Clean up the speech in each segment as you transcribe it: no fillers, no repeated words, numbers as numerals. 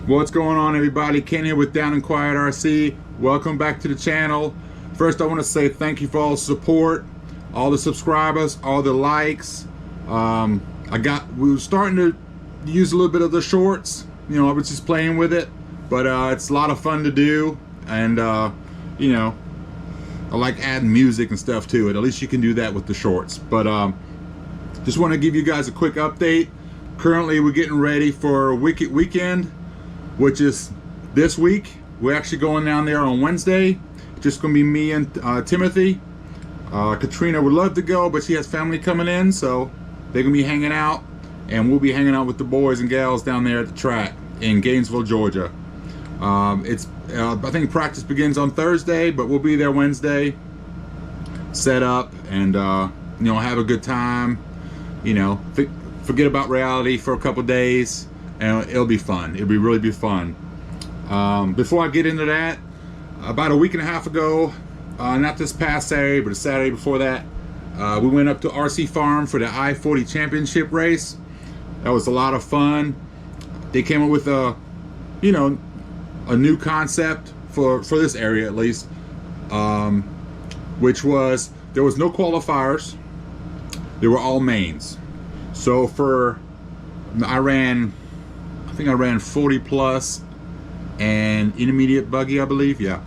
What's going on, everybody? Ken here with Down and Quiet RC. Welcome back to the channel. First, I want to say thank you for all the support, all the subscribers, all the likes. We were starting to use a little bit of the shorts. You know, I was just playing with it, but it's a lot of fun to do, and you know, I like adding music and stuff to it. At least you can do that with the shorts. But just want to give you guys a quick update. Currently, we're getting ready for Wicked Weekend, which is this week. We're actually going down there on Wednesday. Just gonna be me and Timothy. Katrina would love to go, but she has family coming in, so they're gonna be hanging out, and we'll be hanging out with the boys and gals down there at the track in Gainesville, Georgia. I think practice begins on Thursday, but we'll be there Wednesday, set up, and you know, have a good time. You know, forget about reality for a couple days, and it'll be fun. It'll really be fun. Before I get into that, about a week and a half ago, not this past Saturday, but the Saturday before that, we went up to RC Farm for the I-40 Championship race. That was a lot of fun. They came up with a new concept for this area, at least, which was there was no qualifiers. They were all mains. So I think I ran 40 plus and intermediate buggy, I believe. Yeah.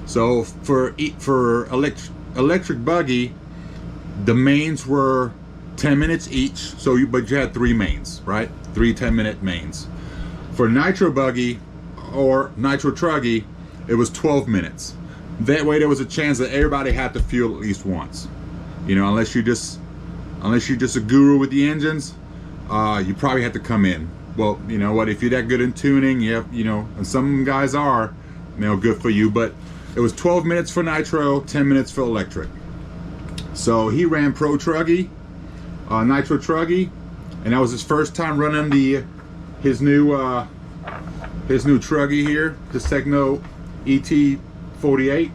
So for electric buggy, the mains were 10 minutes each. So but you had 3 mains, right? 3 10-minute mains. For nitro buggy or nitro truggy, it was 12 minutes. That way there was a chance that everybody had to fuel at least once. You know, unless you're just a guru with the engines, you probably have to come in. Well, you know what, if you're that good in tuning, you know, and some guys are, you know, good for you, but it was 12 minutes for nitro, 10 minutes for electric. So he ran Pro Truggy, Nitro Truggy, and that was his first time running his new Truggy here, the Techno ET48.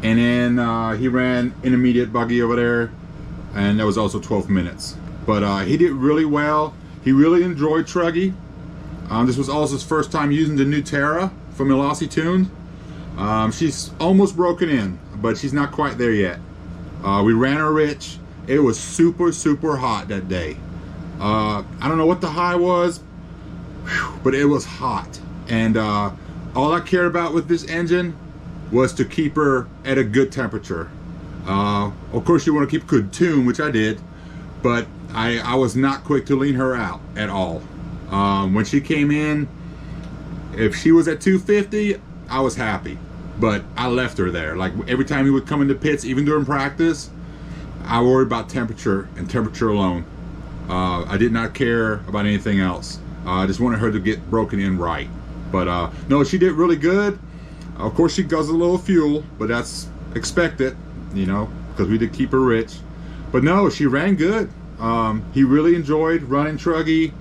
And then he ran intermediate buggy over there, and that was also 12 minutes. But he did really well. He really enjoyed Truggy. This was also his first time using the new Terra from Elasi Tuned. She's almost broken in, but she's not quite there yet. We ran her rich. It was super, super hot that day. I don't know what the high was, but it was hot. And all I cared about with this engine was to keep her at a good temperature. Of course, you want to keep good tune, which I did, but I was not quick to lean her out at all. When she came in, if she was at 250, I was happy, but I left her there. Like every time he would come into pits, even during practice, I worried about temperature and temperature alone. I did not care about anything else. I just wanted her to get broken in right. But no, she did really good. Of course, she guzzled a little fuel, but that's expected, you know, because we did keep her rich. But no, she ran good. He really enjoyed running Truggy,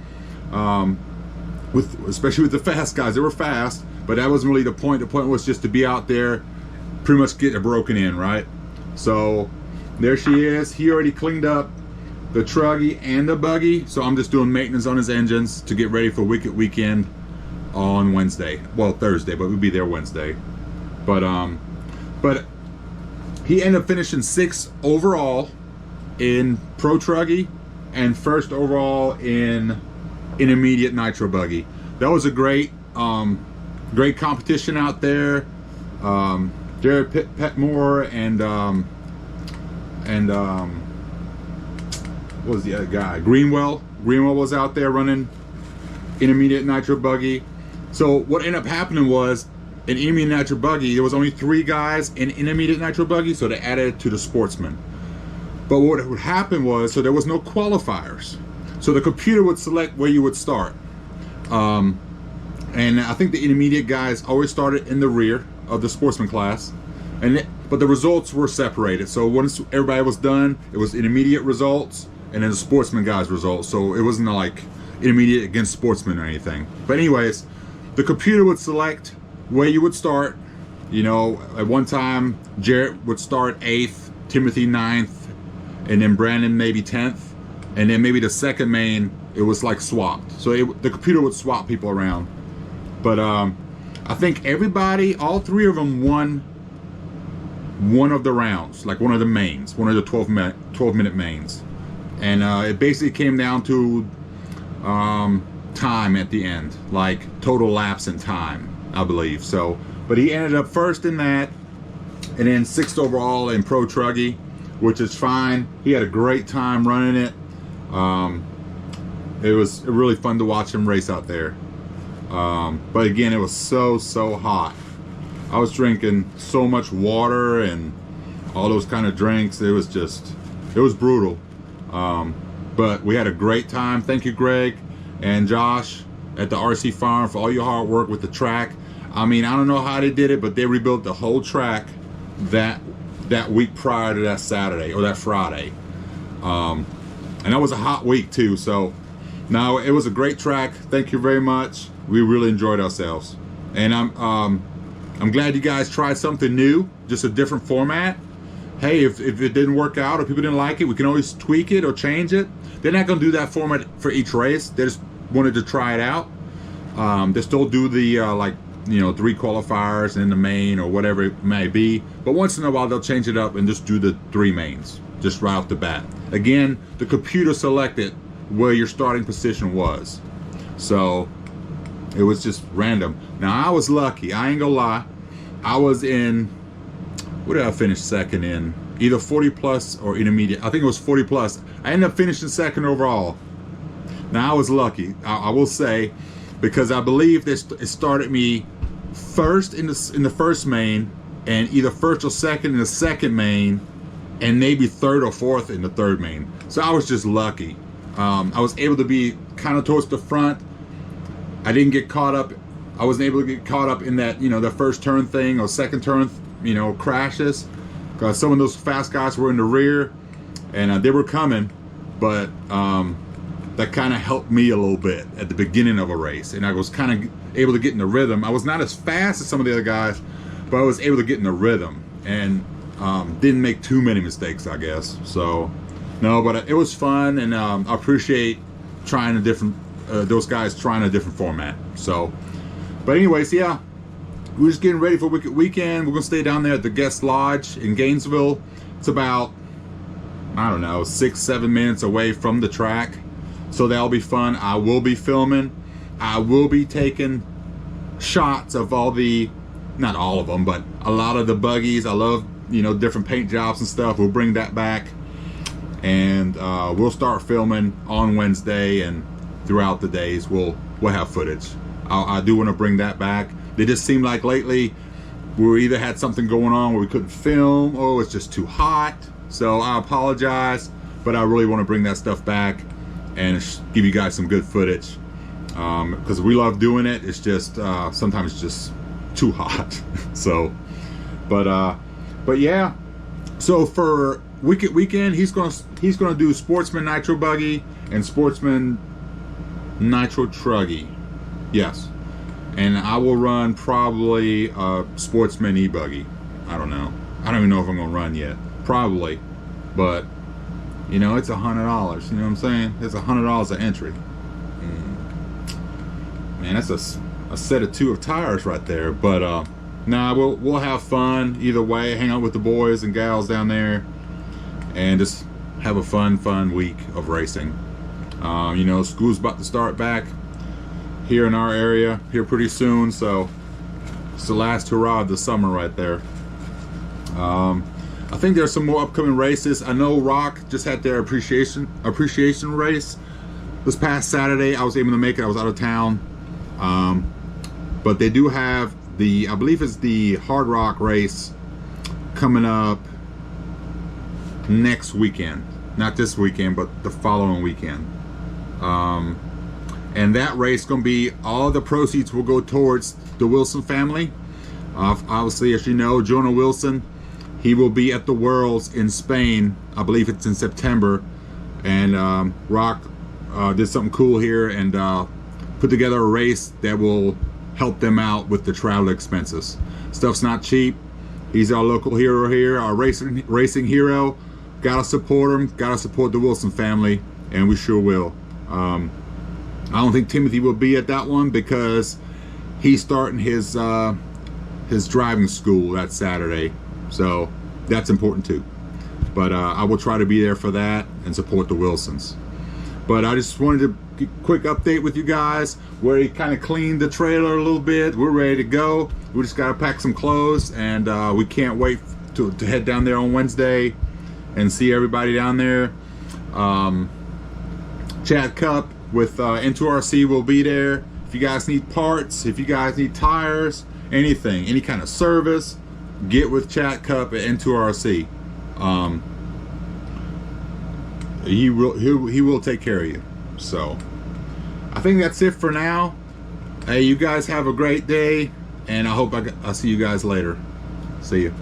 especially with the fast guys. They were fast, but that wasn't really the point. The point was just to be out there, pretty much get it broken in, right? So there she is. He already cleaned up the Truggy and the buggy, so I'm just doing maintenance on his engines to get ready for Wicked Weekend on Wednesday. Well, Thursday, but we'll be there Wednesday. But he ended up finishing 6th overall in Pro Truggy and 1st overall in intermediate nitro buggy. That was a great competition out there. Jared Petmore and what was the other guy? Greenwell was out there running intermediate nitro buggy. So what ended up happening was in intermediate nitro buggy, there was only 3 guys in intermediate nitro buggy, so they added it to the Sportsman. But what would happen was, so there was no qualifiers. So the computer would select where you would start. And I think the intermediate guys always started in the rear of the Sportsman class. But the results were separated. So once everybody was done, it was intermediate results and then the Sportsman guys' results. So it wasn't like intermediate against Sportsman or anything. But anyways, the computer would select where you would start. You know, at one time, Jarrett would start 8th, Timothy 9th, and then Brandon maybe 10th. And then maybe the second main, It was like swapped. So the computer would swap people around. But I think everybody, all three of them won one of the rounds, like one of the mains, one of the 12-minute mains. And it basically came down to time at the end, like total laps in time, I believe. So, but he ended up first in that, and then 6th overall in Pro Truggy, which is fine. He had a great time running it. It was really fun to watch him race out there. But again, it was so hot. I was drinking so much water and all those kind of drinks. It was brutal. But we had a great time. Thank you, Greg and Josh at the RC Farm, for all your hard work with the track. I mean, I don't know how they did it, but they rebuilt the whole track that week prior to that Saturday or that Friday. And that was a hot week too. So no, it was a great track. Thank you very much. We really enjoyed ourselves. And I'm glad you guys tried something new, just a different format. Hey, if it didn't work out or people didn't like it, we can always tweak it or change it. They're not gonna do that format for each race. They just wanted to try it out. They still do the like, you know, 3 qualifiers in the main or whatever it may be. But once in a while they'll change it up and just do the 3 mains, just right off the bat. Again, the computer selected where your starting position was. So it was just random. Now I was lucky, I ain't gonna lie. I was in, what did I finish second in? Either 40 plus or intermediate. I think it was 40 plus. I ended up finishing second overall. Now I was lucky, I will say, because I believe it started me first in the first main, and either first or second in the second main, and maybe third or fourth in the third main. So I was just lucky. I was able to be kind of towards the front. I didn't get caught up. I wasn't able to get caught up in that, you know, the first turn thing or second turn, you know, crashes. Because some of those fast guys were in the rear, and they were coming, but that kind of helped me a little bit at the beginning of a race, and I was kind of able to get in the rhythm. I was not as fast as some of the other guys, but I was able to get in the rhythm and didn't make too many mistakes, I guess. So no, but it was fun, and I appreciate trying a different those guys trying a different format. So, but anyways, yeah, we're just getting ready for Wicked Weekend. We're gonna stay down there at the Guest Lodge in Gainesville. It's about, I don't know, 6-7 minutes away from the track, so that'll be fun. I will be filming. I will be taking shots of all the, not all of them, but a lot of the buggies. I love, you know, different paint jobs and stuff. We'll bring that back, and we'll start filming on Wednesday, and throughout the days we'll have footage. I do want to bring that back. They just seem like lately we either had something going on where we couldn't film, or it's just too hot. So I apologize, but I really want to bring that stuff back and give you guys some good footage, because we love doing it. It's just sometimes it's just too hot. So, but yeah. So for Wicked Weekend, he's gonna do Sportsman Nitro Buggy and Sportsman Nitro Truggy. Yes. And I will run probably a Sportsman e-buggy. I don't know. I don't even know if I'm gonna run yet. Probably. But you know, it's $100. You know what I'm saying? It's $100 an entry. Man, that's a set of 2 of tires right there. But nah, we'll have fun either way. Hang out with the boys and gals down there, and just have a fun week of racing. You know, school's about to start back here in our area here pretty soon, so it's the last hurrah of the summer right there. I think there's some more upcoming races. I know Rock just had their appreciation race this past Saturday. I was able to make it. I was out of town, but they do have the, I believe it's the Hard Rock race coming up next weekend. Not this weekend, but the following weekend. And that race gonna be, all the proceeds will go towards the Wilson family. Obviously, as you know, Jonah Wilson, he will be at the Worlds in Spain. I believe it's in September. And Rock did something cool here and put together a race that will help them out with the travel expenses. Stuff's not cheap. He's our local hero here, our racing hero. Gotta support him, gotta support the Wilson family, and we sure will. I don't think Timothy will be at that one because he's starting his driving school that Saturday, so that's important too. But I will try to be there for that and support the Wilsons. But I just wanted to get a quick update with you guys. We kind of cleaned the trailer a little bit. We're ready to go. We just got to pack some clothes, and we can't wait to head down there on Wednesday and see everybody down there. Chad Cup with N2RC will be there. If you guys need parts, if you guys need tires, anything, any kind of service, get with Chad Cup at N2RC. He will take care of you. So I think that's it for now. Hey, you guys have a great day, and I hope I'll see you guys later. See you.